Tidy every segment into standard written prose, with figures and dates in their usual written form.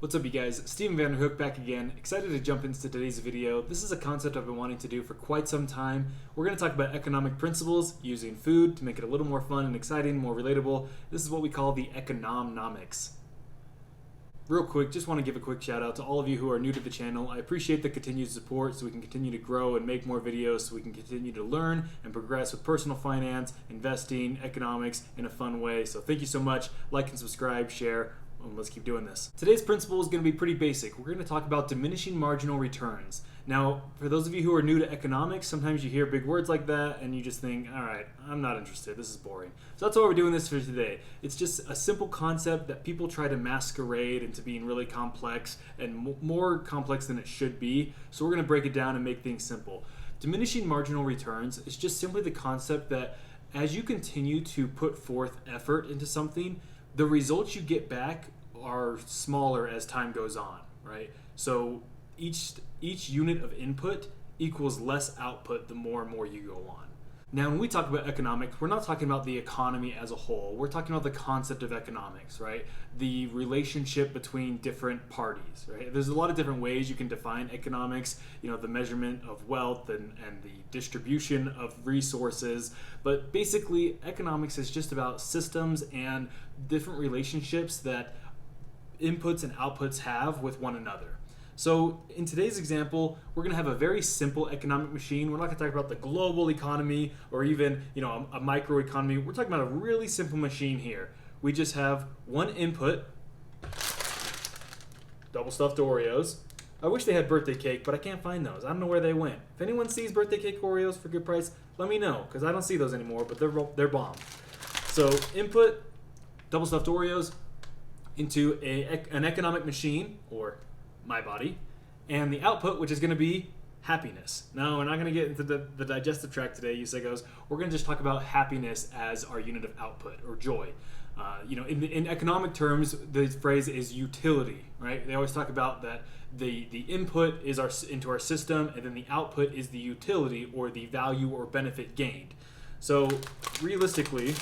What's up, you guys? Steven Vanderhook back again. Excited to jump into today's video. This is a concept I've been wanting to do for quite some time. We're going to talk about economic principles using food to make it a little more fun and exciting, more relatable. This is what we call the EcoNOM-NOMics. Real quick, just want to give a quick shout out to all of you who are new to the channel. I appreciate the continued support so we can continue to grow and make more videos so we can continue to learn and progress with personal finance, investing, economics in a fun way. So thank you so much. Like and subscribe, share. Let's keep doing this. Today's principle is going to be pretty basic. We're going to talk about diminishing marginal returns. Now, for those of you who are new to economics, sometimes you hear big words like that and you just think, all right, I'm not interested. This is boring. So that's why we're doing this for today. It's just a simple concept that people try to masquerade into being really complex and more complex than it should be. So we're going to break it down and make things simple. Diminishing marginal returns is just simply the concept that as you continue to put forth effort into something, the results you get back are smaller as time goes on, right? So each unit of input equals less output the more and more you go on. Now, when we talk about economics, we're not talking about the economy as a whole. We're talking about the concept of economics, right? The relationship between different parties, right? There's a lot of different ways you can define economics, the measurement of wealth and the distribution of resources. But basically, economics is just about systems and different relationships that inputs and outputs have with one another. So in today's example, we're going to have a very simple economic machine. We're not going to talk about the global economy or even a microeconomy. We're talking about a really simple machine here. We just have one input, double stuffed Oreos. I wish they had birthday cake, but I can't find those. I don't know where they went. If anyone sees birthday cake Oreos for good price, let me know, because I don't see those anymore, but they're bomb. So input, double stuffed Oreos into an economic machine, or my body, and the output, which is going to be happiness. Now, we're not going to get into the digestive tract today, you sickos. We're going to just talk about happiness as our unit of output, or joy. In economic terms, the phrase is utility, right? They always talk about that the input is into our system, and then the output is the utility, or the value or benefit gained. So, realistically,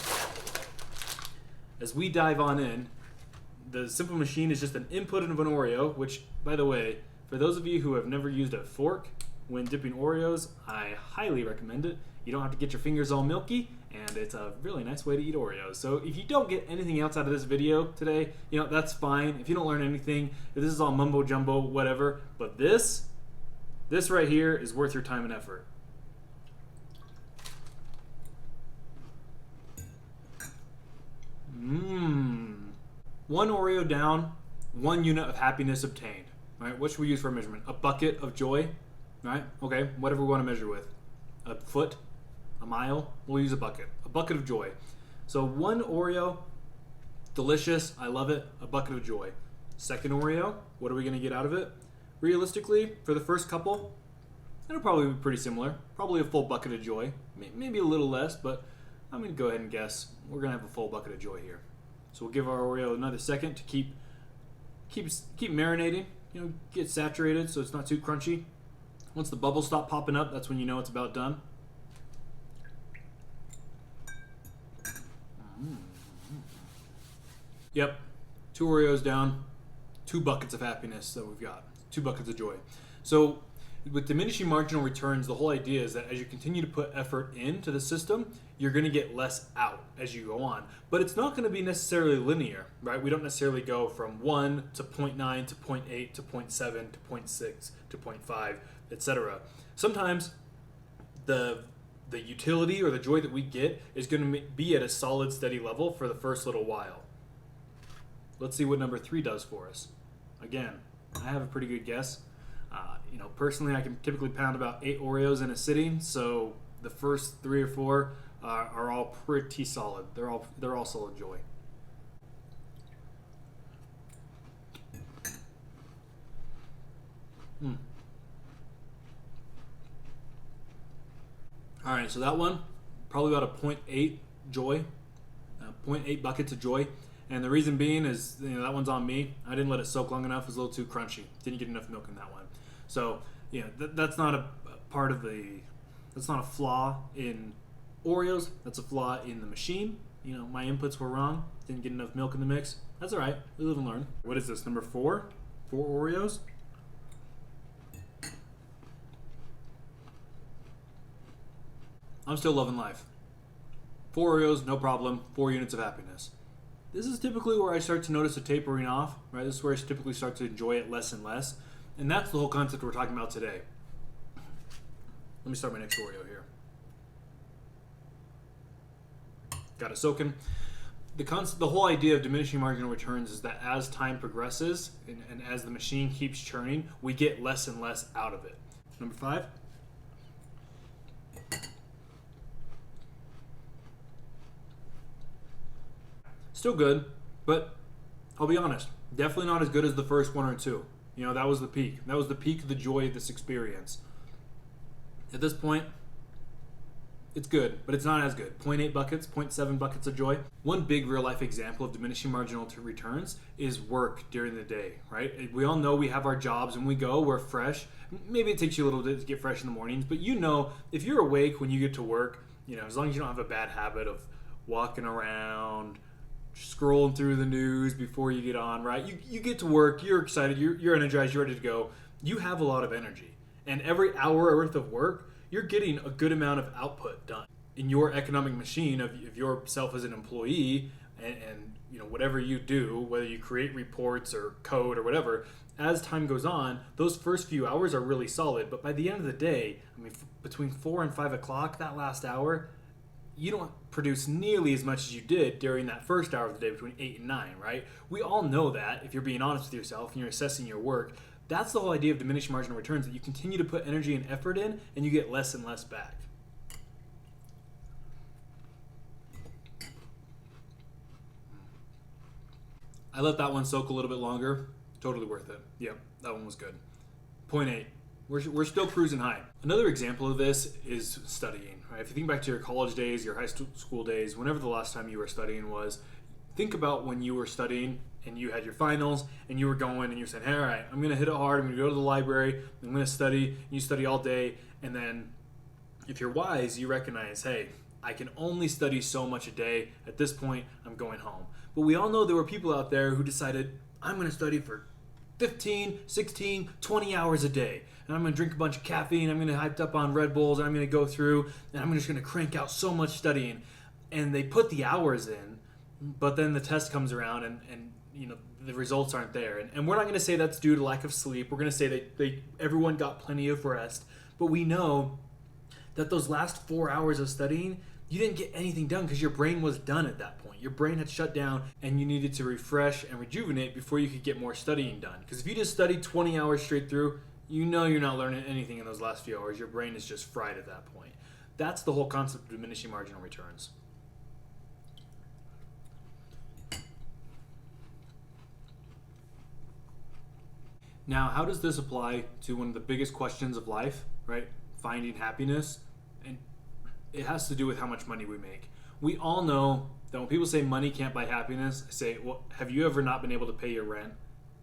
as we dive on in, the simple machine is just an input of an Oreo, which, by the way, for those of you who have never used a fork when dipping Oreos, I highly recommend it. You don't have to get your fingers all milky, and it's a really nice way to eat Oreos. So if you don't get anything else out of this video today, that's fine. If you don't learn anything, if this is all mumbo jumbo, whatever, but this right here is worth your time and effort. One Oreo down, one unit of happiness obtained. Right? What should we use for a measurement? A bucket of joy, right? Okay, whatever we want to measure with. A foot, a mile, we'll use a bucket. A bucket of joy. So one Oreo, delicious, I love it, a bucket of joy. Second Oreo, what are we going to get out of it? Realistically, for the first couple, it'll probably be pretty similar. Probably a full bucket of joy. Maybe a little less, but I'm going to go ahead and guess we're going to have a full bucket of joy here. So we'll give our Oreo another second to keep marinating, get saturated so it's not too crunchy. Once the bubbles stop popping up, that's when you know it's about done. Yep, 2 Oreos down, 2 buckets of happiness that we've got, 2 buckets of joy. So with diminishing marginal returns, the whole idea is that as you continue to put effort into the system, you're going to get less out as you go on. But it's not going to be necessarily linear, right? We don't necessarily go from 1 to 0.9 to 0.8 to 0.7 to 0.6 to 0.5, etc. Sometimes the utility or the joy that we get is going to be at a solid, steady level for the first little while. Let's see what number 3 does for us. Again, I have a pretty good guess. Personally, I can typically pound about 8 Oreos in a sitting, so the first 3 or 4 are all pretty solid. They're all solid joy. All right, so that one probably about a 0.8 joy, 0.8 buckets of joy. And the reason being is that one's on me. I didn't let it soak long enough. It was a little too crunchy. Didn't get enough milk in that one. So that's not a part of that's not a flaw in Oreos. That's a flaw in the machine. My inputs were wrong. Didn't get enough milk in the mix. That's all right. We live and learn. What is this, number 4? 4 Oreos. I'm still loving life. 4 Oreos, no problem. 4 units of happiness. This is typically where I start to notice a tapering off, right? This is where I typically start to enjoy it less and less. And that's the whole concept we're talking about today. Let me start my next Oreo here. Got it soaking. The whole idea of diminishing marginal returns is that as time progresses and as the machine keeps churning, we get less and less out of it. Number 5. Still good, but I'll be honest, definitely not as good as the first 1 or 2. You know, that was the peak. That was the peak of the joy of this experience. At this point, it's good, but it's not as good. 0.8 buckets, 0.7 buckets of joy. One big real life example of diminishing marginal returns is work during the day, right? We all know we have our jobs and we go, we're fresh. Maybe it takes you a little bit to get fresh in the mornings, but you know, if you're awake when you get to work, you know, as long as you don't have a bad habit of walking around, scrolling through the news before you get on, right? You get to work, you're excited, you're energized, you're ready to go. You have a lot of energy. And every hour worth of work, you're getting a good amount of output done. In your economic machine of yourself as an employee and you know whatever you do, whether you create reports or code or whatever, as time goes on, those first few hours are really solid. But by the end of the day, I mean, between 4 and 5 o'clock, that last hour, you don't produce nearly as much as you did during that first hour of the day between 8 and 9, right? We all know that if you're being honest with yourself and you're assessing your work. That's the whole idea of diminishing marginal returns, that you continue to put energy and effort in and you get less and less back. I let that one soak a little bit longer. Totally worth it. Yep, that one was good. 0.8. We're still cruising high. Another example of this is studying. Right? If you think back to your college days, your high school days, whenever the last time you were studying was, think about when you were studying and you had your finals and you were going and you said, hey, all right, I'm going to hit it hard. I'm going to go to the library. I'm going to study. And you study all day. And then if you're wise, you recognize, hey, I can only study so much a day. At this point, I'm going home. But we all know there were people out there who decided, I'm going to study for 15, 16, 20 hours a day. And I'm going to drink a bunch of caffeine. I'm going to hyped up on Red Bulls. And I'm going to go through and I'm just going to crank out so much studying. And they put the hours in, but then the test comes around and you know the results aren't there. And we're not going to say that's due to lack of sleep. We're going to say that everyone got plenty of rest. But we know that those last 4 hours of studying, you didn't get anything done because your brain was done at that point. Your brain had shut down and you needed to refresh and rejuvenate before you could get more studying done. Because if you just studied 20 hours straight through, you know you're not learning anything in those last few hours. Your brain is just fried at that point. That's the whole concept of diminishing marginal returns. Now, how does this apply to one of the biggest questions of life, right? Finding happiness. And it has to do with how much money we make. We all know that when people say money can't buy happiness, I say, well, have you ever not been able to pay your rent?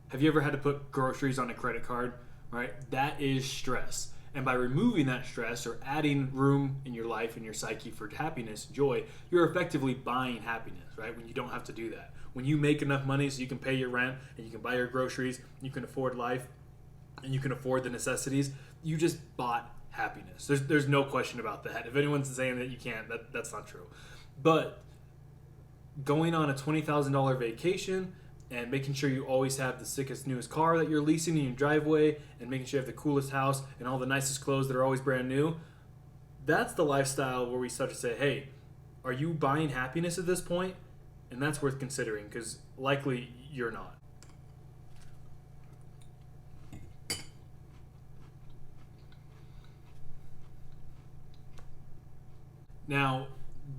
Have you ever had to put groceries on a credit card, right? That is stress. And by removing that stress or adding room in your life and your psyche for happiness, joy, you're effectively buying happiness, right? When you don't have to do that. When you make enough money so you can pay your rent and you can buy your groceries, you can afford life, and you can afford the necessities, you just bought happiness. There's no question about that. If anyone's saying that you can't, that's not true. But going on a $20,000 vacation and making sure you always have the sickest, newest car that you're leasing in your driveway and making sure you have the coolest house and all the nicest clothes that are always brand new, that's the lifestyle where we start to say, hey, are you buying happiness at this point? And that's worth considering because likely you're not. Now,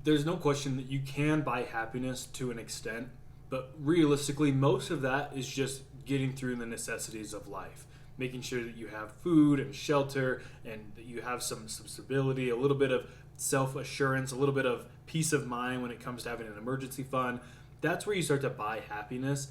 there's no question that you can buy happiness to an extent, but realistically, most of that is just getting through the necessities of life. Making sure that you have food and shelter and that you have some stability, a little bit of self-assurance, a little bit of peace of mind when it comes to having an emergency fund. That's where you start to buy happiness.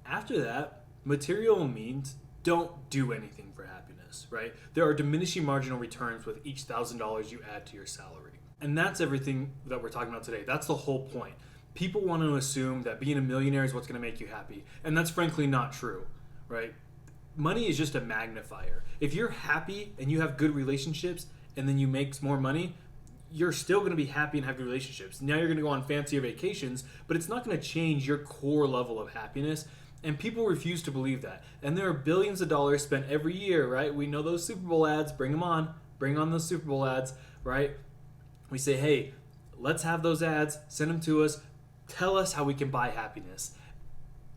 After that, material means don't do anything for happiness, right? There are diminishing marginal returns with each $1,000 you add to your salary. And that's everything that we're talking about today. That's the whole point. People want to assume that being a millionaire is what's going to make you happy. And that's frankly not true, right? money is just a magnifier. If you're happy and you have good relationships and then you make more money, you're still going to be happy and have good relationships. Now you're going to go on fancier vacations, but it's not going to change your core level of happiness. And people refuse to believe that. And there are billions of dollars spent every year, right? We know those Super Bowl ads, bring them on. Bring on those Super Bowl ads, right? We say, hey, let's have those ads, send them to us, tell us how we can buy happiness.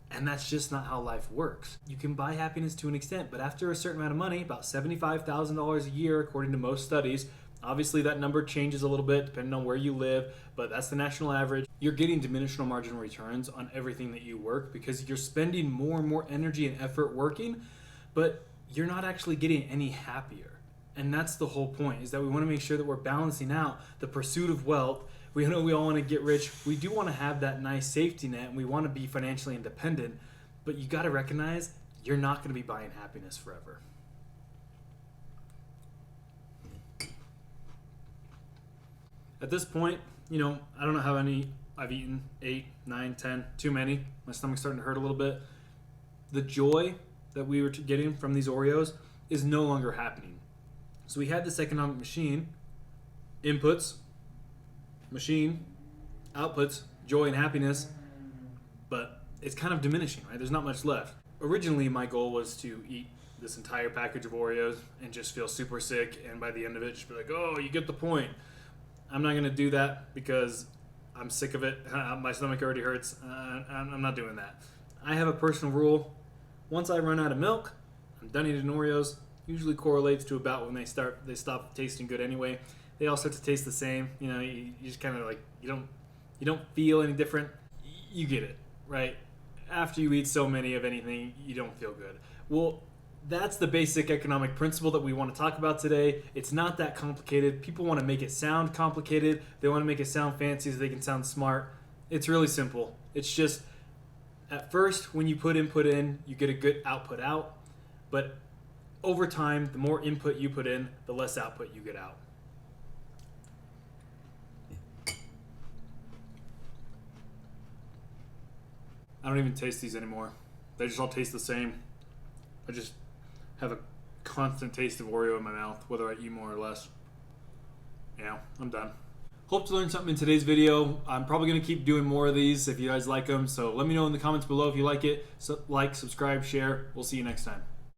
And that's just not how life works. You can buy happiness to an extent, but after a certain amount of money, about $75,000 a year, according to most studies, obviously that number changes a little bit depending on where you live, but that's the national average. You're getting diminishing marginal returns on everything that you work because you're spending more and more energy and effort working, but you're not actually getting any happier. And that's the whole point, is that we want to make sure that we're balancing out the pursuit of wealth. We know we all want to get rich. We do want to have that nice safety net, and we want to be financially independent. But you got to recognize you're not going to be buying happiness forever. At this point, I don't know how many I've eaten, 8, 9, 10, too many. My stomach's starting to hurt a little bit. The joy that we were getting from these Oreos is no longer happening. So we had this economic machine, inputs, machine, outputs, joy and happiness, but it's kind of diminishing, right? There's not much left. Originally, my goal was to eat this entire package of Oreos and just feel super sick, and by the end of it, just be like, oh, you get the point. I'm not going to do that because I'm sick of it. My stomach already hurts. I'm not doing that. I have a personal rule. Once I run out of milk, I'm done eating Oreos. Usually correlates to about when they stop tasting good anyway. They all start to taste the same. You just kind of like you don't feel any different. You get it, right? After you eat so many of anything, you don't feel good. Well, that's the basic economic principle that we want to talk about today. It's not that complicated. People want to make it sound complicated. They want to make it sound fancy so they can sound smart. It's really simple. It's just at first when you put input in, you get a good output out, but over time, the more input you put in, the less output you get out. I don't even taste these anymore. They just all taste the same. I just have a constant taste of Oreo in my mouth, whether I eat more or less. Yeah, I'm done. Hope to learn something in today's video. I'm probably going to keep doing more of these if you guys like them. So let me know in the comments below if you like it. So like, subscribe, share. We'll see you next time.